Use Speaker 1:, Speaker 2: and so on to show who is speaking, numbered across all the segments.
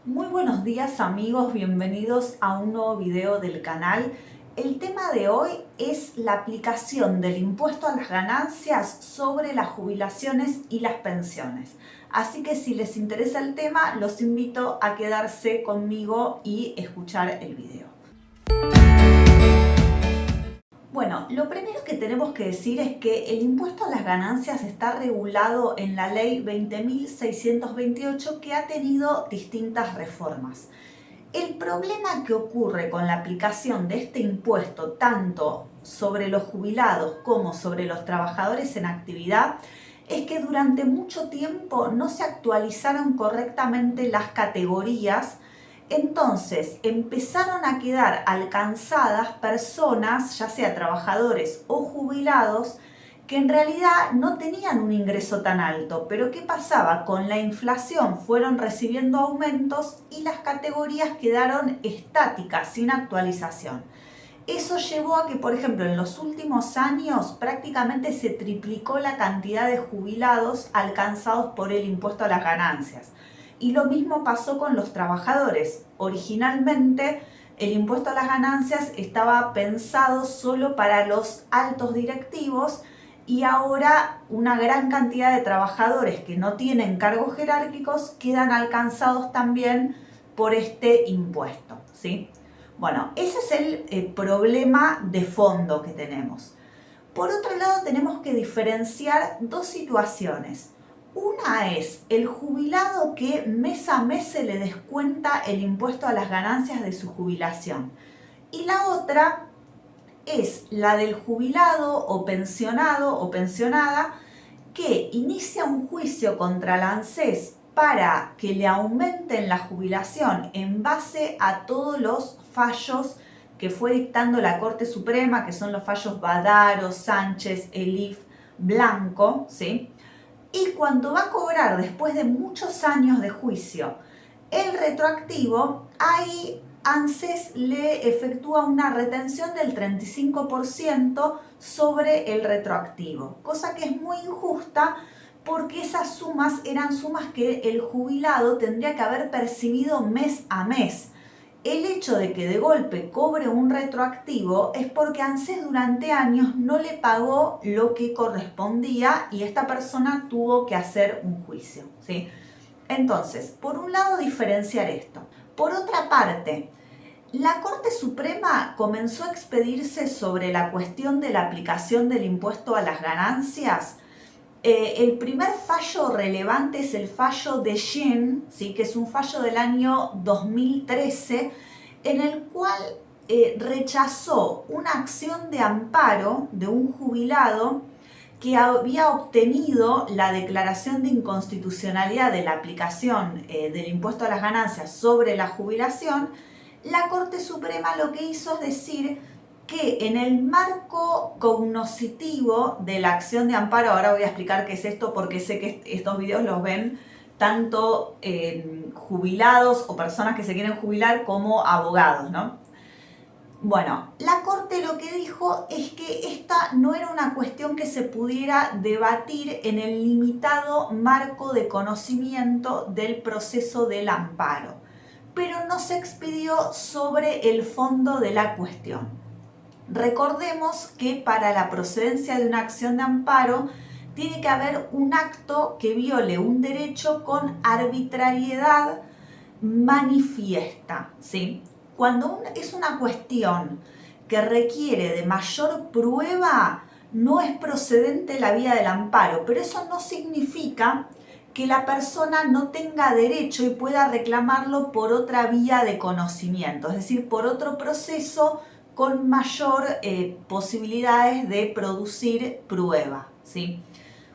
Speaker 1: Muy buenos días amigos, bienvenidos a un nuevo video del canal. El tema de hoy es la aplicación del impuesto a las ganancias sobre las jubilaciones y las pensiones. Así que si les interesa el tema, los invito a quedarse conmigo y escuchar el video. Bueno, lo primero que tenemos que decir es que el impuesto a las ganancias está regulado en la ley 20.628 que ha tenido distintas reformas. El problema que ocurre con la aplicación de este impuesto tanto sobre los jubilados como sobre los trabajadores en actividad es que durante mucho tiempo no se actualizaron correctamente las categorías. Entonces empezaron a quedar alcanzadas personas, ya sea trabajadores o jubilados, que en realidad no tenían un ingreso tan alto, pero ¿qué pasaba? Con la inflación fueron recibiendo aumentos y las categorías quedaron estáticas, sin actualización. Eso llevó a que, por ejemplo, en los últimos años prácticamente se triplicó la cantidad de jubilados alcanzados por el impuesto a las ganancias. Y lo mismo pasó con los trabajadores. Originalmente el impuesto a las ganancias estaba pensado solo para los altos directivos y ahora una gran cantidad de trabajadores que no tienen cargos jerárquicos quedan alcanzados también por este impuesto, ¿sí? Bueno, ese es el problema de fondo que tenemos. Por otro lado, tenemos que diferenciar dos situaciones. Una es el jubilado que mes a mes se le descuenta el impuesto a las ganancias de su jubilación. Y la otra es la del jubilado o pensionado o pensionada que inicia un juicio contra la ANSES para que le aumenten la jubilación en base a todos los fallos que fue dictando la Corte Suprema, que son los fallos Badaro, Sánchez, Elif, Blanco, ¿sí? Y cuando va a cobrar después de muchos años de juicio el retroactivo, ahí ANSES le efectúa una retención del 35% sobre el retroactivo, cosa que es muy injusta porque esas sumas eran sumas que el jubilado tendría que haber percibido mes a mes. El hecho de que de golpe cobre un retroactivo es porque ANSES durante años no le pagó lo que correspondía y esta persona tuvo que hacer un juicio, ¿sí? Entonces, por un lado, diferenciar esto. Por otra parte, la Corte Suprema comenzó a expedirse sobre la cuestión de la aplicación del impuesto a las ganancias. El primer fallo relevante es el fallo de Shin, ¿sí? Que es un fallo del año 2013, en el cual rechazó una acción de amparo de un jubilado que había obtenido la declaración de inconstitucionalidad de la aplicación del impuesto a las ganancias sobre la jubilación. La Corte Suprema lo que hizo es decir que en el marco cognoscitivo de la acción de amparo, ahora voy a explicar qué es esto porque sé que estos videos los ven tanto jubilados o personas que se quieren jubilar como abogados, ¿no? Bueno, la Corte lo que dijo es que esta no era una cuestión que se pudiera debatir en el limitado marco de conocimiento del proceso del amparo, pero no se expidió sobre el fondo de la cuestión. Recordemos que para la procedencia de una acción de amparo tiene que haber un acto que viole un derecho con arbitrariedad manifiesta, ¿sí? Cuando es una cuestión que requiere de mayor prueba, no es procedente la vía del amparo, pero eso no significa que la persona no tenga derecho y pueda reclamarlo por otra vía de conocimiento, es decir, por otro proceso con mayor posibilidades de producir prueba, ¿sí?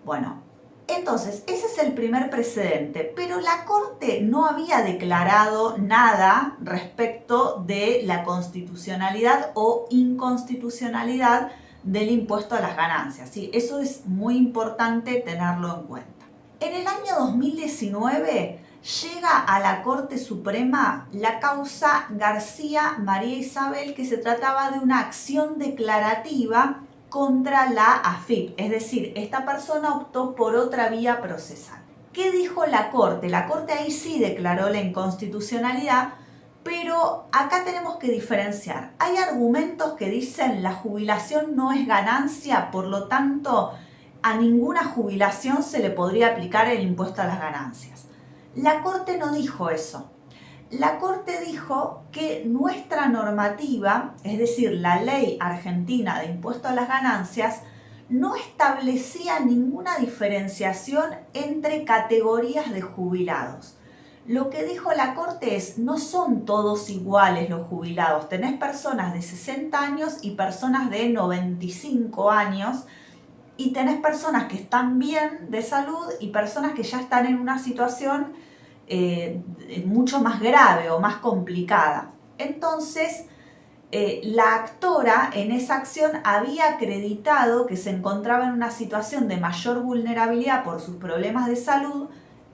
Speaker 1: Bueno, entonces ese es el primer precedente, pero la Corte no había declarado nada respecto de la constitucionalidad o inconstitucionalidad del impuesto a las ganancias, ¿sí? Eso es muy importante tenerlo en cuenta. En el año 2019 llega a la Corte Suprema la causa García María Isabel, que se trataba de una acción declarativa contra la AFIP, es decir, esta persona optó por otra vía procesal. ¿Qué dijo la Corte? La Corte ahí sí declaró la inconstitucionalidad, pero acá tenemos que diferenciar. Hay argumentos que dicen la jubilación no es ganancia, por lo tanto a ninguna jubilación se le podría aplicar el impuesto a las ganancias. La Corte no dijo eso. La Corte dijo que nuestra normativa, es decir, la ley argentina de impuesto a las ganancias, no establecía ninguna diferenciación entre categorías de jubilados. Lo que dijo la Corte es, no son todos iguales los jubilados. Tenés personas de 60 años y personas de 95 años, y tenés personas que están bien de salud y personas que ya están en una situación mucho más grave o más complicada. Entonces, la actora en esa acción había acreditado que se encontraba en una situación de mayor vulnerabilidad por sus problemas de salud,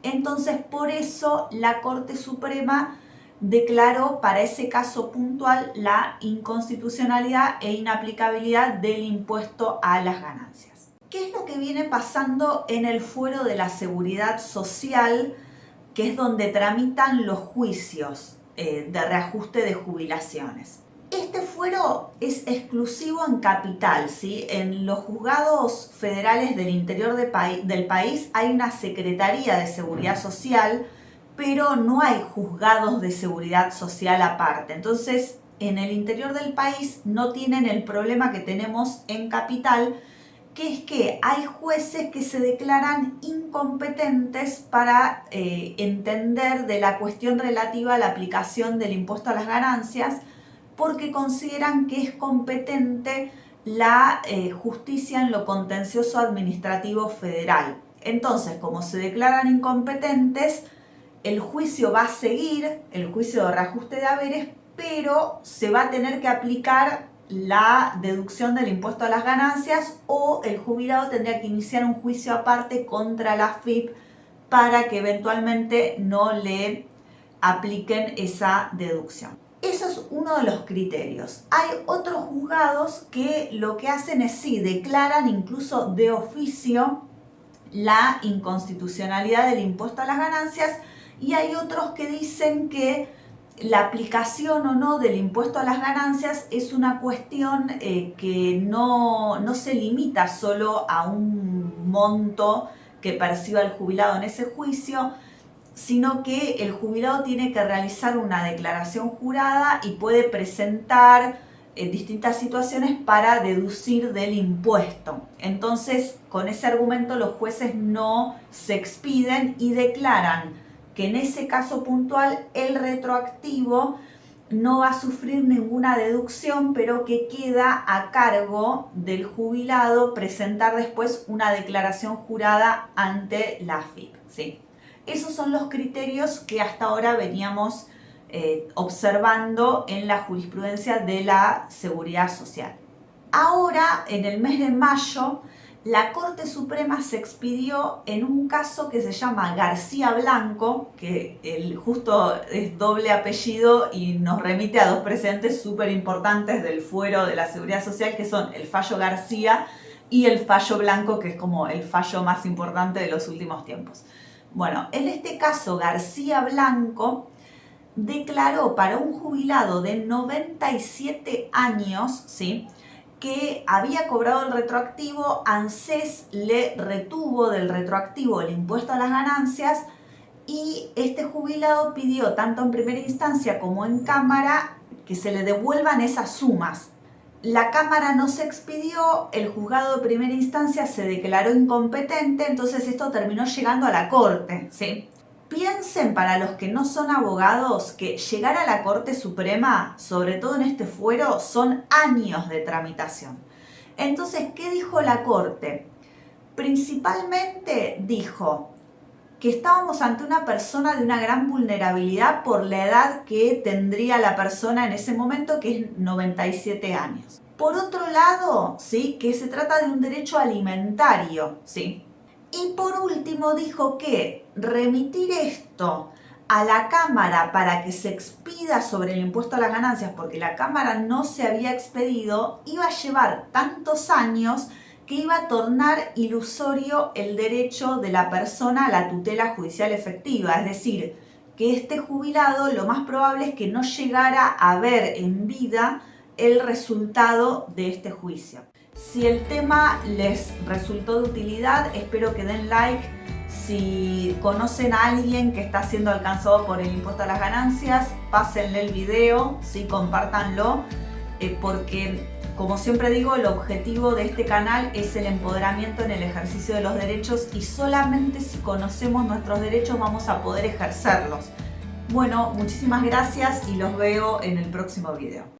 Speaker 1: entonces por eso la Corte Suprema declaró para ese caso puntual la inconstitucionalidad e inaplicabilidad del impuesto a las ganancias. ¿Qué es lo que viene pasando en el fuero de la seguridad social, que es donde tramitan los juicios de reajuste de jubilaciones? Este fuero es exclusivo en capital, ¿sí? En los juzgados federales del interior del país hay una Secretaría de Seguridad Social, pero no hay juzgados de seguridad social aparte. Entonces, en el interior del país no tienen el problema que tenemos en capital, que es que hay jueces que se declaran incompetentes para entender de la cuestión relativa a la aplicación del impuesto a las ganancias, porque consideran que es competente la justicia en lo contencioso administrativo federal. Entonces, como se declaran incompetentes, el juicio va a seguir, el juicio de reajuste de haberes, pero se va a tener que aplicar la deducción del impuesto a las ganancias, o el jubilado tendría que iniciar un juicio aparte contra la AFIP para que eventualmente no le apliquen esa deducción. Eso es uno de los criterios. Hay otros juzgados que lo que hacen es sí, declaran incluso de oficio la inconstitucionalidad del impuesto a las ganancias, y hay otros que dicen que la aplicación o no del impuesto a las ganancias es una cuestión que no se limita solo a un monto que perciba el jubilado en ese juicio, sino que el jubilado tiene que realizar una declaración jurada y puede presentar distintas situaciones para deducir del impuesto. Entonces, con ese argumento los jueces no se expiden y declaran que en ese caso puntual el retroactivo no va a sufrir ninguna deducción, pero que queda a cargo del jubilado presentar después una declaración jurada ante la AFIP, ¿sí? Esos son los criterios que hasta ahora veníamos observando en la jurisprudencia de la seguridad social. Ahora, en el mes de mayo, la Corte Suprema se expidió en un caso que se llama García Blanco, que justo es doble apellido y nos remite a dos precedentes súper importantes del fuero de la seguridad social, que son el fallo García y el fallo Blanco, que es como el fallo más importante de los últimos tiempos. Bueno, en este caso García Blanco declaró para un jubilado de 97 años, ¿sí?, que había cobrado el retroactivo, ANSES le retuvo del retroactivo el impuesto a las ganancias, y este jubilado pidió tanto en primera instancia como en Cámara que se le devuelvan esas sumas. La Cámara no se expidió, el juzgado de primera instancia se declaró incompetente, entonces esto terminó llegando a la Corte, ¿sí? Piensen, para los que no son abogados, que llegar a la Corte Suprema, sobre todo en este fuero, son años de tramitación. Entonces, ¿qué dijo la Corte? Principalmente dijo que estábamos ante una persona de una gran vulnerabilidad por la edad que tendría la persona en ese momento, que es 97 años. Por otro lado, ¿sí?, que se trata de un derecho alimentario, ¿sí? Y por último dijo que remitir esto a la Cámara para que se expida sobre el impuesto a las ganancias, porque la Cámara no se había expedido, iba a llevar tantos años que iba a tornar ilusorio el derecho de la persona a la tutela judicial efectiva, es decir, que este jubilado lo más probable es que no llegara a ver en vida el resultado de este juicio. Si el tema les resultó de utilidad, espero que den like. Si conocen a alguien que está siendo alcanzado por el impuesto a las ganancias, pásenle el video, sí, compártanlo, porque como siempre digo, el objetivo de este canal es el empoderamiento en el ejercicio de los derechos y solamente si conocemos nuestros derechos vamos a poder ejercerlos. Bueno, muchísimas gracias y los veo en el próximo video.